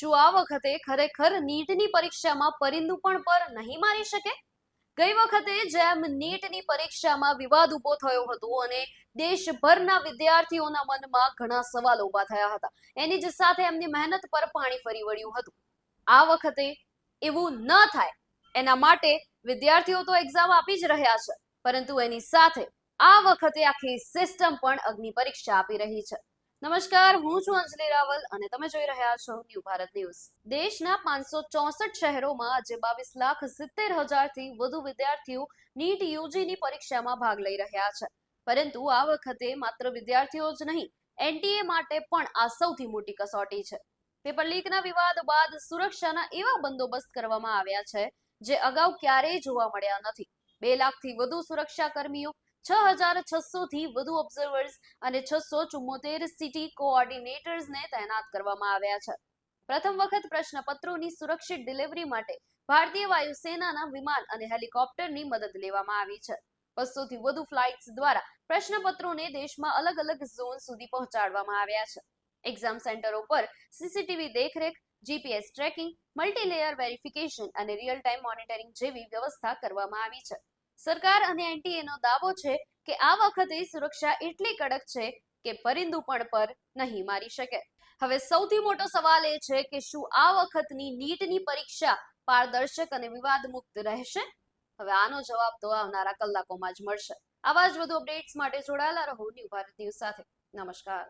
શું આ વખતે ખરેખર નીટની પરીક્ષામાં પરિંદુ પણ પર નહીં મારી શકે? ગઈ વખતે જેમ નીટની પરીક્ષામાં વિવાદ ઉભો થયો હતો અને દેશભરના વિદ્યાર્થીઓના મનમાં ઘણા સવાલો ઉભા થયા હતા, એની જ સાથે એમની મહેનત પર પાણી ફરી વળ્યું હતું. આ વખતે એવું ન થાય એના માટે વિદ્યાર્થીઓ તો એક્ઝામ આપી જ રહ્યા છે, પરંતુ એની સાથે આ વખતે આખી સિસ્ટમ પણ અગ્નિ પરીક્ષા આપી રહી છે. નમસ્કાર, હું છું અંજલિ રાવલ અને તમે જોઈ રહ્યા છો ન્યૂ ભારત ન્યૂઝ. દેશના 564 શહેરોમાં આજે 22,70,000 થી વધુ વિદ્યાર્થીઓ નીટ યુજીની પરીક્ષામાં ભાગ લઈ રહ્યા છે. પરંતુ આ વખતે માત્ર વિદ્યાર્થીઓ જ નહીં, એનટીએ માટે પણ આ સૌથી મોટી કસોટી છે. પેપર લીકના વિવાદ બાદ સુરક્ષાના એવા બંદોબસ્ત કરવામાં આવ્યા છે જે અગાઉ ક્યારેય જોવા મળ્યા નથી. 2 લાખથી વધુ સુરક્ષા કર્મીઓ, 6,600 થી વધુ ઓબ્ઝર્વર્સ અને 674 સિટી કોઓર્ડિનેટર્સને તૈનાત કરવામાં આવ્યા છે. પ્રથમ વખત પ્રશ્નપત્રોની સુરક્ષિત ડિલિવરી માટે ભારતીય વાયુસેનાના વિમાન અને હેલિકોપ્ટરની મદદ લેવામાં આવી છે. 200 થી વધુ ફ્લાઇટ્સ દ્વારા પ્રશ્નપત્રોને દેશમાં અલગ અલગ ઝોન સુધી પહોંચાડવામાં આવ્યા છે. એક્ઝામ સેન્ટરો પર સીસીટીવી દેખરેખ, જીપીએસ ટ્રેકિંગ, મલ્ટીલેયર વેરિફિકેશન અને રિયલ ટાઈમ મોનિટરિંગ જેવી વ્યવસ્થા કરવામાં આવી છે. સરકાર અને એનટીએનો દાવો છે કે આ વખતે સુરક્ષા એટલી કડક છે કે પરિંદુ પણ પર નહીં મારી શકે. હવે સૌથી મોટો સવાલ એ છે કે શું આ વખતની નીટની પરીક્ષા પારદર્શક અને વિવાદ મુક્ત રહેશે? હવે આનો જવાબ તો આવનારા કલાકોમાં જ મળશે. આવા જ વધુ અપડેટ્સ માટે જોડાયેલા રહો ન્યૂ ભારત ન્યૂઝ સાથે. નમસ્કાર.